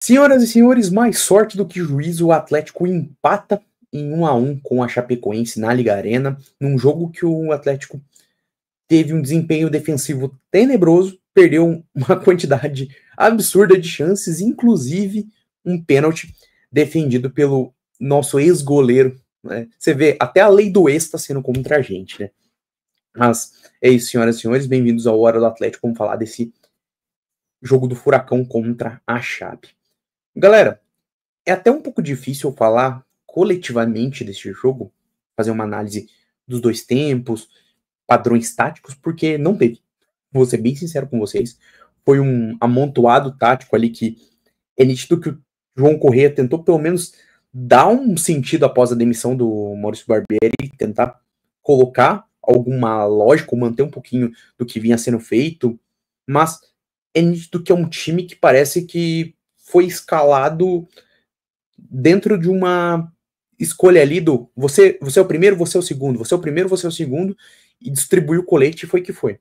Senhoras e senhores, mais sorte do que juízo, o Atlético empata em 1-1 com a Chapecoense na Liga Arena, num jogo que o Atlético teve um desempenho defensivo tenebroso, perdeu uma quantidade absurda de chances, inclusive um pênalti defendido pelo nosso ex-goleiro, né? Você vê, até a lei do ex está sendo contra a gente, né? Mas é isso, senhoras e senhores, bem-vindos ao Hora do Atlético, vamos falar desse jogo do Furacão contra a Chape. Galera, é até um pouco difícil falar coletivamente deste jogo, fazer uma análise dos dois tempos, padrões táticos, porque não teve. Vou ser bem sincero com vocês. Foi um amontoado tático ali que é nítido que o João Corrêa tentou pelo menos dar um sentido após a demissão do Maurício Barbieri, tentar colocar alguma lógica, ou manter um pouquinho do que vinha sendo feito, mas é nítido que é um time que parece que foi escalado dentro de uma escolha ali do você é o primeiro, você é o segundo, você é o primeiro, você é o segundo, e distribuiu o colete e foi que foi.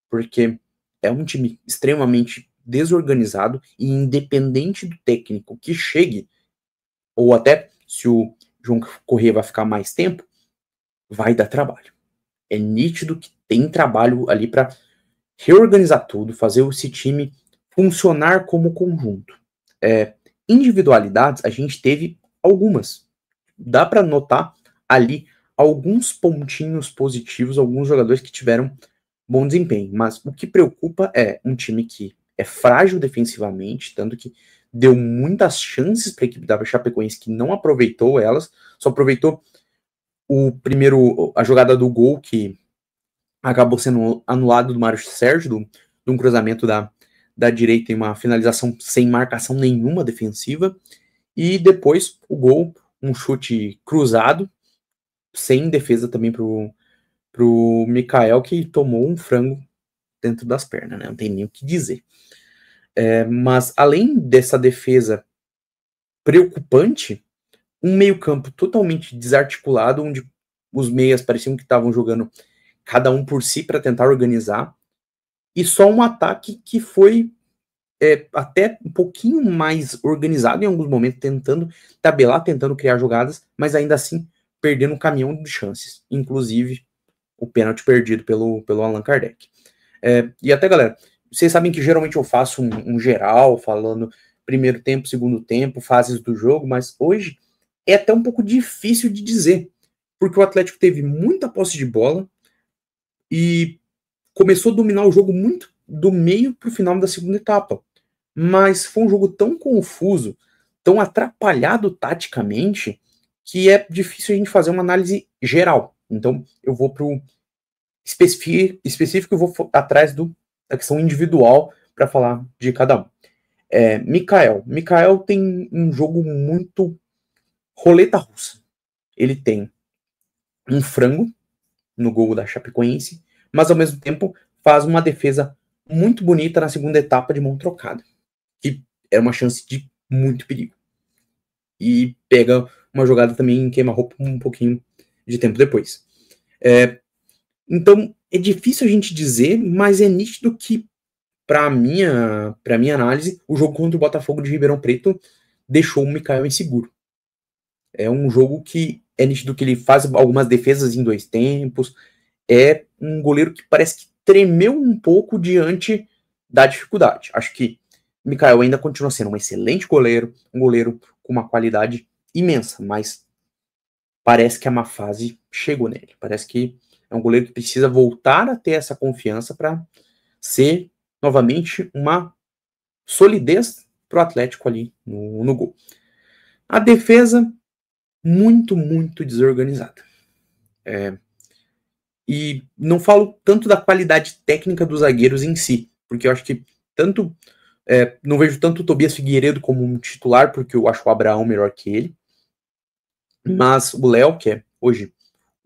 Porque é um time extremamente desorganizado e independente do técnico que chegue, ou até se o João Corrêa vai ficar mais tempo, vai dar trabalho. É nítido que tem trabalho ali para reorganizar tudo, fazer esse time funcionar como conjunto. Individualidades, a gente teve algumas. Dá para notar ali alguns pontinhos positivos, alguns jogadores que tiveram bom desempenho, mas o que preocupa é um time que é frágil defensivamente, tanto que deu muitas chances para a equipe da Chapecoense que não aproveitou elas, só aproveitou a jogada do gol que acabou sendo anulado do Mário Sérgio, de um cruzamento da direita em uma finalização sem marcação nenhuma defensiva, e depois o gol, um chute cruzado, sem defesa também pro Mikael, que tomou um frango dentro das pernas, né? Não tem nem o que dizer. Mas além dessa defesa preocupante, um meio-campo totalmente desarticulado, onde os meias pareciam que estavam jogando cada um por si para tentar organizar, e só um ataque que foi até um pouquinho mais organizado em alguns momentos, tentando tabelar, tentando criar jogadas, mas ainda assim perdendo um caminhão de chances, inclusive o pênalti perdido pelo Allan Kardec. E até, galera, vocês sabem que geralmente eu faço um geral, falando primeiro tempo, segundo tempo, fases do jogo, mas hoje é até um pouco difícil de dizer, porque o Atlético teve muita posse de bola e começou a dominar o jogo muito do meio para o final da segunda etapa. Mas foi um jogo tão confuso, tão atrapalhado taticamente, que é difícil a gente fazer uma análise geral. Então, eu vou para o específico, eu vou atrás da questão individual para falar de cada um. Mikael tem um jogo muito roleta russa. Ele tem um frango no gol da Chapecoense, mas ao mesmo tempo faz uma defesa muito bonita na segunda etapa de mão trocada, que é uma chance de muito perigo. E pega uma jogada também em queima-roupa um pouquinho de tempo depois. Então, é difícil a gente dizer, mas é nítido que, para minha análise, o jogo contra o Botafogo de Ribeirão Preto deixou o Mikael inseguro. É um jogo que é nítido que ele faz algumas defesas em dois tempos, é um goleiro que parece que tremeu um pouco diante da dificuldade. Acho que o Mikael ainda continua sendo um excelente goleiro, um goleiro com uma qualidade imensa, mas parece que a má fase chegou nele. Parece que é um goleiro que precisa voltar a ter essa confiança para ser novamente uma solidez para o Atlético ali no gol. A defesa, muito, muito desorganizada. E não falo tanto da qualidade técnica dos zagueiros em si, porque eu acho que não vejo tanto o Tobias Figueiredo como um titular, porque eu acho o Abraão melhor que ele. Mas o Léo, que é hoje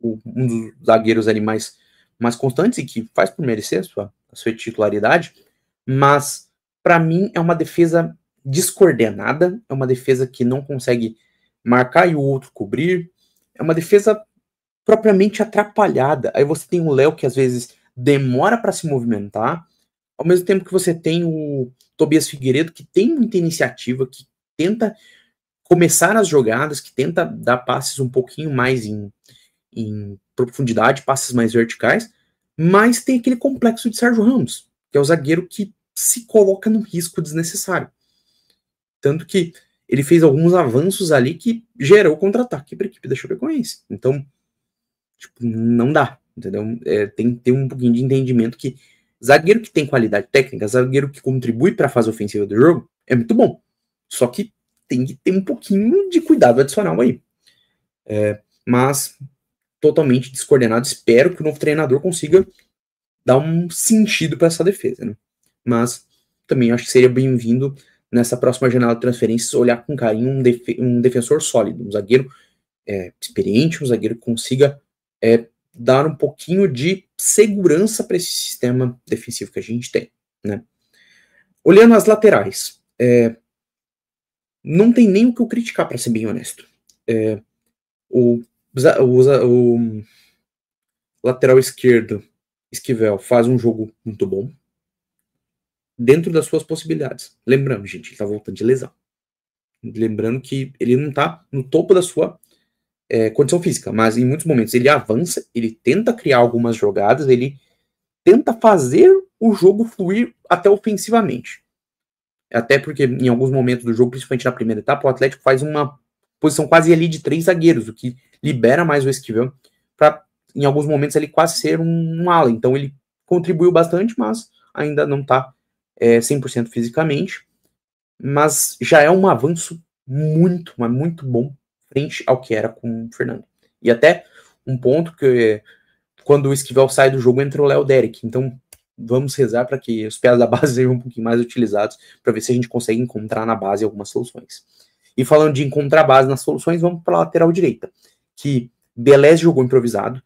um dos zagueiros ali mais constantes e que faz por merecer a sua titularidade, mas para mim é uma defesa descoordenada, é uma defesa que não consegue marcar e o outro cobrir, é uma defesa propriamente atrapalhada. Aí você tem o Léo que às vezes demora para se movimentar, ao mesmo tempo que você tem o Tobias Figueiredo, que tem muita iniciativa, que tenta começar as jogadas, que tenta dar passes um pouquinho mais em profundidade, passes mais verticais, mas tem aquele complexo de Sérgio Ramos, que é o zagueiro que se coloca no risco desnecessário. Tanto que ele fez alguns avanços ali que gerou contra-ataque para a equipe da Chapecoense. Então, tipo, não dá, entendeu? Tem que ter um pouquinho de entendimento que zagueiro que tem qualidade técnica, zagueiro que contribui para a fase ofensiva do jogo, é muito bom. Só que tem que ter um pouquinho de cuidado adicional aí. Mas totalmente descoordenado. Espero que o novo treinador consiga dar um sentido para essa defesa, né? Mas também acho que seria bem-vindo nessa próxima janela de transferências olhar com carinho um defensor sólido, um zagueiro experiente, um zagueiro que consiga dar um pouquinho de segurança para esse sistema defensivo que a gente tem, né? Olhando as laterais, não tem nem o que eu criticar, para ser bem honesto. O lateral esquerdo, Esquivel, faz um jogo muito bom, dentro das suas possibilidades. Lembrando, gente, ele tá voltando de lesão. Lembrando que ele não tá no topo da sua condição física, mas em muitos momentos ele avança, ele tenta criar algumas jogadas, ele tenta fazer o jogo fluir até ofensivamente. Até porque em alguns momentos do jogo, principalmente na primeira etapa, o Atlético faz uma posição quase ali de 3 zagueiros, o que libera mais o Esquivel para, em alguns momentos, ele quase ser um ala. Então ele contribuiu bastante, mas ainda não está 100% fisicamente. Mas já é um avanço muito, mas muito bom frente ao que era com o Fernando. E até um ponto que quando o Esquivel sai do jogo entra o Léo Derek. Então vamos rezar para que os piadas da base sejam um pouquinho mais utilizados para ver se a gente consegue encontrar na base algumas soluções. E falando de encontrar base nas soluções, vamos para a lateral direita, que Belez jogou improvisado.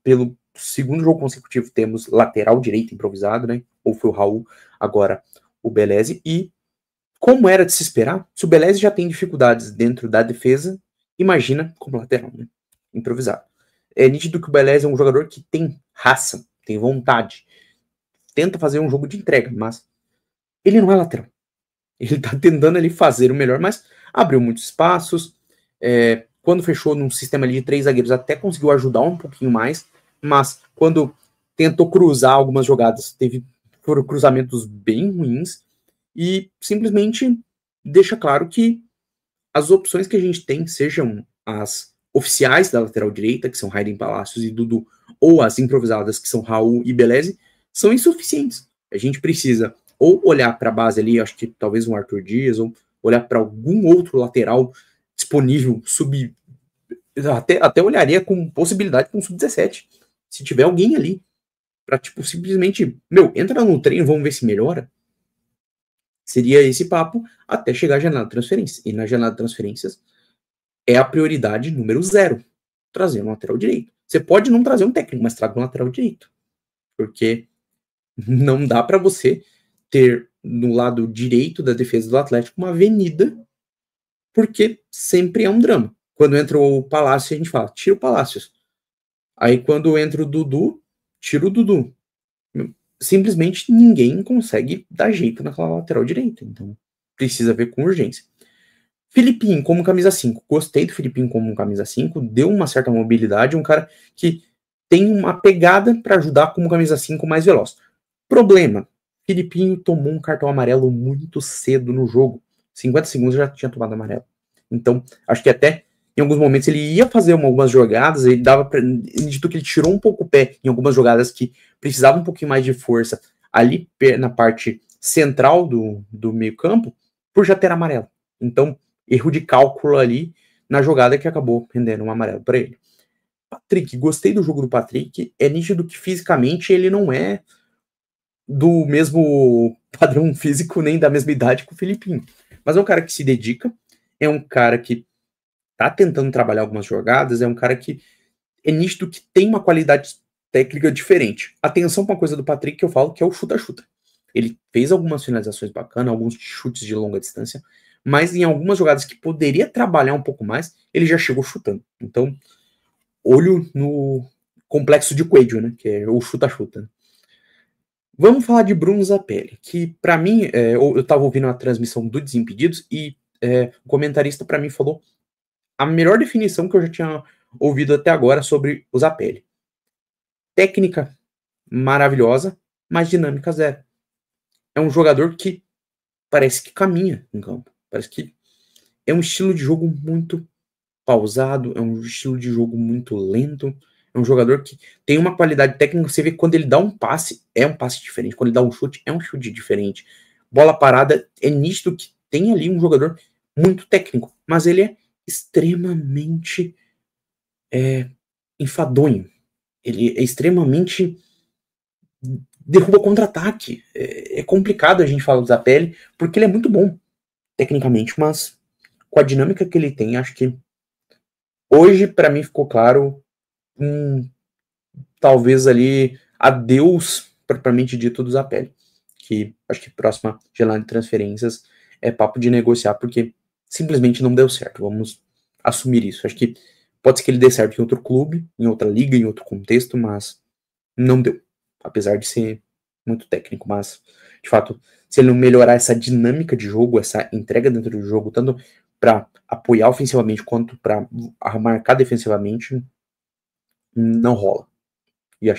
Pelo segundo jogo consecutivo temos lateral direito improvisado, né? Ou foi o Raul, agora o Beleze. E como era de se esperar, se o Beleze já tem dificuldades dentro da defesa, imagina como lateral, né? Improvisado. É nítido que o Beleze é um jogador que tem raça, tem vontade, tenta fazer um jogo de entrega, mas ele não é lateral. Ele tá tentando ali fazer o melhor, mas abriu muitos espaços. Quando fechou num sistema ali de 3 zagueiros, até conseguiu ajudar um pouquinho mais, mas quando tentou cruzar algumas jogadas, teve cruzamentos bem ruins e simplesmente deixa claro que as opções que a gente tem, sejam as oficiais da lateral direita, que são Raiden Palacios e Dudu, ou as improvisadas, que são Raul e Beleze, são insuficientes. A gente precisa ou olhar para a base ali, acho que talvez um Arthur Dias, ou olhar para algum outro lateral disponível, até olharia com possibilidade com sub-17. Se tiver alguém ali, para tipo, simplesmente, entra no treino, vamos ver se melhora. Seria esse papo até chegar à janela de transferência. E na janela de transferências é a prioridade número 0, trazer um lateral direito. Você pode não trazer um técnico, mas traga um lateral direito. Porque não dá para você ter no lado direito da defesa do Atlético uma avenida, porque sempre é um drama. Quando entra o Palácio, a gente fala, tira o Palácios. Aí quando entra o Dudu, tira o Dudu. Simplesmente ninguém consegue dar jeito naquela lateral direita. Então precisa ver com urgência. Filipinho como camisa 5. Gostei do Filipinho como camisa 5. Deu uma certa mobilidade. Um cara que tem uma pegada para ajudar como camisa 5 mais veloz. Problema. Filipinho tomou um cartão amarelo muito cedo no jogo. 50 segundos já tinha tomado amarelo. Então, acho que até em alguns momentos ele ia fazer algumas jogadas, ele dava para dito que ele tirou um pouco o pé em algumas jogadas que precisavam um pouquinho mais de força ali na parte central do meio-campo, por já ter amarelo. Então, erro de cálculo ali na jogada que acabou rendendo um amarelo para ele. Patrick, gostei do jogo do Patrick. É nítido que fisicamente ele não é do mesmo padrão físico nem da mesma idade que o Filipinho. Mas é um cara que se dedica, é um cara que tá tentando trabalhar algumas jogadas, é um cara que é nítido que tem uma qualidade técnica diferente. Atenção para uma coisa do Patrick que eu falo, que é o chuta-chuta. Ele fez algumas finalizações bacanas, alguns chutes de longa distância, mas em algumas jogadas que poderia trabalhar um pouco mais, ele já chegou chutando. Então, olho no complexo de Coelho, né, que é o chuta-chuta. Vamos falar de Bruno Zapelli, que para mim, eu estava ouvindo a transmissão do Desimpedidos e o comentarista para mim falou a melhor definição que eu já tinha ouvido até agora sobre o Zapelli. Técnica maravilhosa, mas dinâmica zero. É um jogador que parece que caminha em campo. Parece que é um estilo de jogo muito pausado, é um estilo de jogo muito lento. É um jogador que tem uma qualidade técnica. Você vê que quando ele dá um passe, é um passe diferente. Quando ele dá um chute, é um chute diferente. Bola parada, é nítido que tem ali um jogador muito técnico, mas ele é extremamente enfadonho. Ele é extremamente derruba contra-ataque. É complicado a gente falar do Zapelli, porque ele é muito bom tecnicamente, mas com a dinâmica que ele tem, acho que hoje, para mim, ficou claro talvez ali adeus propriamente dito do Zapelli, que acho que próxima janela de transferências é papo de negociar, porque simplesmente não deu certo. Vamos assumir isso. Acho que pode ser que ele dê certo em outro clube, em outra liga, em outro contexto, mas não deu. Apesar de ser muito técnico, mas de fato, se ele não melhorar essa dinâmica de jogo, essa entrega dentro do jogo, tanto para apoiar ofensivamente quanto para marcar defensivamente, não rola.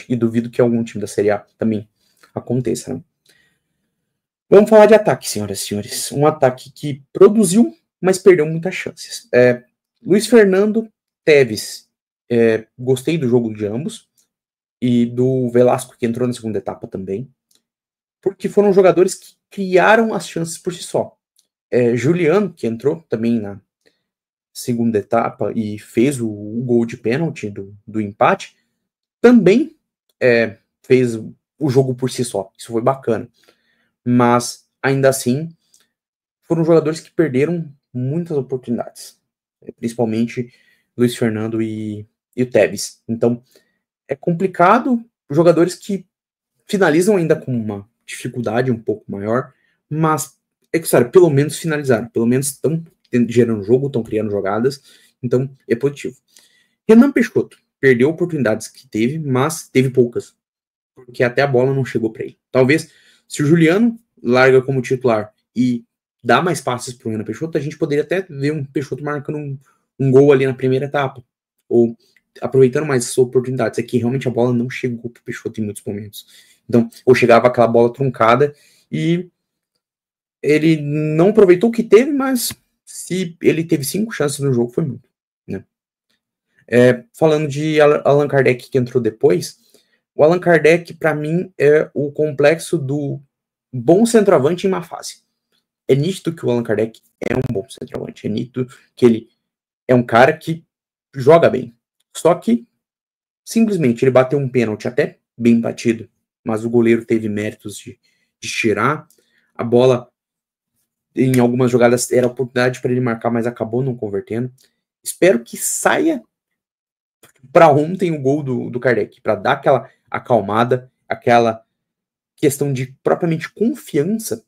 E duvido que algum time da Série A também aconteça, né? Vamos falar de ataque, senhoras e senhores. Um ataque que produziu, mas perdeu muitas chances. Luiz Fernando, Tevez. Gostei do jogo de ambos. E do Velasco, que entrou na segunda etapa também. Porque foram jogadores que criaram as chances por si só. Juliano, que entrou também na segunda etapa e fez o gol de pênalti do empate, também fez o jogo por si só. Isso foi bacana. Mas, ainda assim, foram jogadores que perderam muitas oportunidades. Principalmente Luiz Fernando e o Tevez. Então, é complicado. Jogadores que finalizam ainda com uma dificuldade um pouco maior, mas é que, sério, pelo menos finalizaram. Pelo menos estão gerando jogo, estão criando jogadas. Então, é positivo. Renan Peixoto perdeu oportunidades que teve, mas teve poucas. Porque até a bola não chegou para ele. Talvez, se o Juliano larga como titular e dá mais passes para o Renan Peixoto, a gente poderia até ver um Peixoto marcando um gol ali na primeira etapa. Ou aproveitando mais essas oportunidades. É que realmente a bola não chegou para o Peixoto em muitos momentos. Então, ou chegava aquela bola truncada e ele não aproveitou o que teve, mas se ele teve 5 chances no jogo, foi muito. Né? Falando de Allan Kardec, que entrou depois, o Allan Kardec, para mim, é o complexo do bom centroavante em má fase. É nítido que o Allan Kardec é um bom centroavante. É nítido que ele é um cara que joga bem. Só que, simplesmente, ele bateu um pênalti até bem batido, mas o goleiro teve méritos de tirar. A bola, em algumas jogadas, era oportunidade para ele marcar, mas acabou não convertendo. Espero que saia para ontem o gol do Kardec, para dar aquela acalmada, aquela questão de propriamente confiança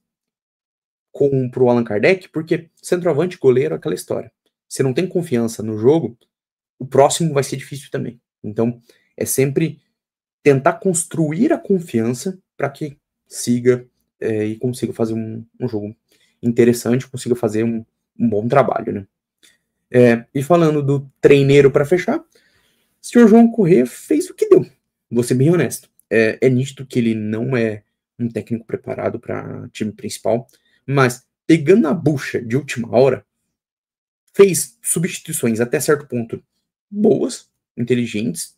pro Allan Kardec, porque centroavante, goleiro, aquela história. Se não tem confiança no jogo, o próximo vai ser difícil também. Então, é sempre tentar construir a confiança para que siga e consiga fazer um jogo interessante, consiga fazer um bom trabalho, né? E falando do treineiro para fechar, o senhor João Corrêa fez o que deu. Vou ser bem honesto. É nítido que ele não é um técnico preparado para time principal, mas pegando na bucha de última hora, fez substituições até certo ponto boas, inteligentes,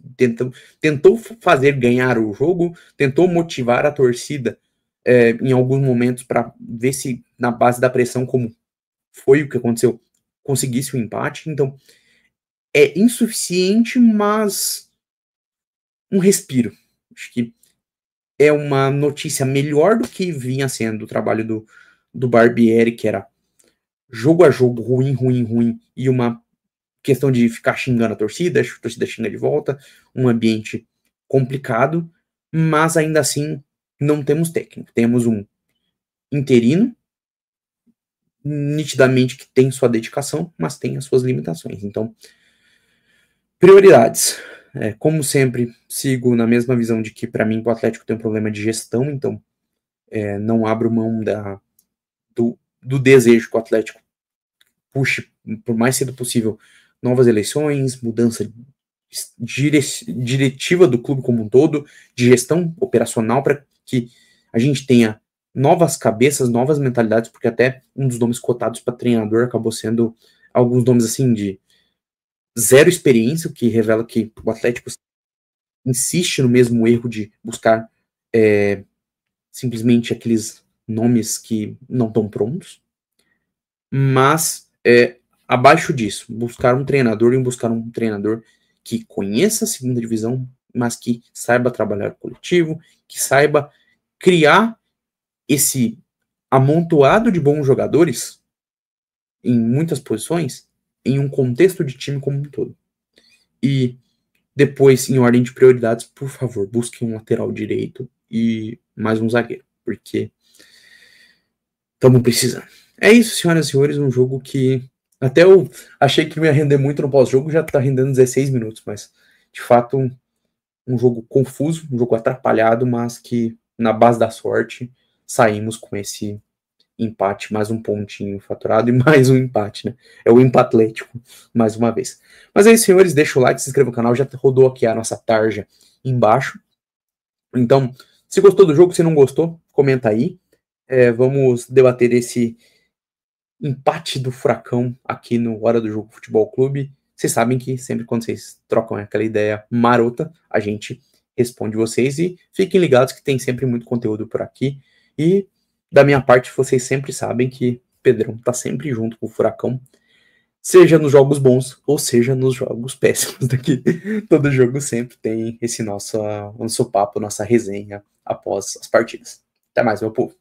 tentou fazer ganhar o jogo, tentou motivar a torcida em alguns momentos para ver se na base da pressão, como foi o que aconteceu, conseguisse o empate. Então, é insuficiente, mas um respiro. Acho que é uma notícia melhor do que vinha sendo o trabalho do Barbieri, que era jogo a jogo, ruim, ruim, ruim, e uma questão de ficar xingando a torcida xinga de volta, um ambiente complicado, mas ainda assim não temos técnico. Temos um interino, nitidamente que tem sua dedicação, mas tem as suas limitações. Então, prioridades. Como sempre, sigo na mesma visão de que, para mim, o Atlético tem um problema de gestão, então não abro mão do desejo que o Atlético puxe, por mais cedo possível, novas eleições, mudança diretiva do clube como um todo, de gestão operacional, para que a gente tenha novas cabeças, novas mentalidades, porque até um dos nomes cotados para treinador acabou sendo alguns nomes assim de zero experiência, o que revela que o Atlético insiste no mesmo erro de buscar simplesmente aqueles nomes que não estão prontos, mas abaixo disso, buscar um treinador que conheça a segunda divisão, mas que saiba trabalhar coletivo, que saiba criar esse amontoado de bons jogadores em muitas posições em um contexto de time como um todo. E depois, em ordem de prioridades, por favor, busque um lateral direito e mais um zagueiro, porque estamos precisando. É isso, senhoras e senhores, um jogo que até eu achei que não ia render muito no pós-jogo, já tá rendendo 16 minutos, mas de fato um jogo confuso, um jogo atrapalhado, mas que na base da sorte saímos com esse empate, mais um pontinho faturado e mais um empate, né? É o empatlético, mais uma vez. Mas é isso, senhores, deixa o like, se inscreva no canal, já rodou aqui a nossa tarja embaixo. Então, se gostou do jogo, se não gostou, comenta aí. Vamos debater esse empate do Furacão aqui no Hora do Jogo Futebol Clube. Vocês sabem que sempre quando vocês trocam aquela ideia marota, a gente responde vocês e fiquem ligados que tem sempre muito conteúdo por aqui. E da minha parte, vocês sempre sabem que Pedrão tá sempre junto com o Furacão, seja nos jogos bons ou seja nos jogos péssimos daqui. Todo jogo sempre tem esse nosso papo, nossa resenha após as partidas. Até mais, meu povo.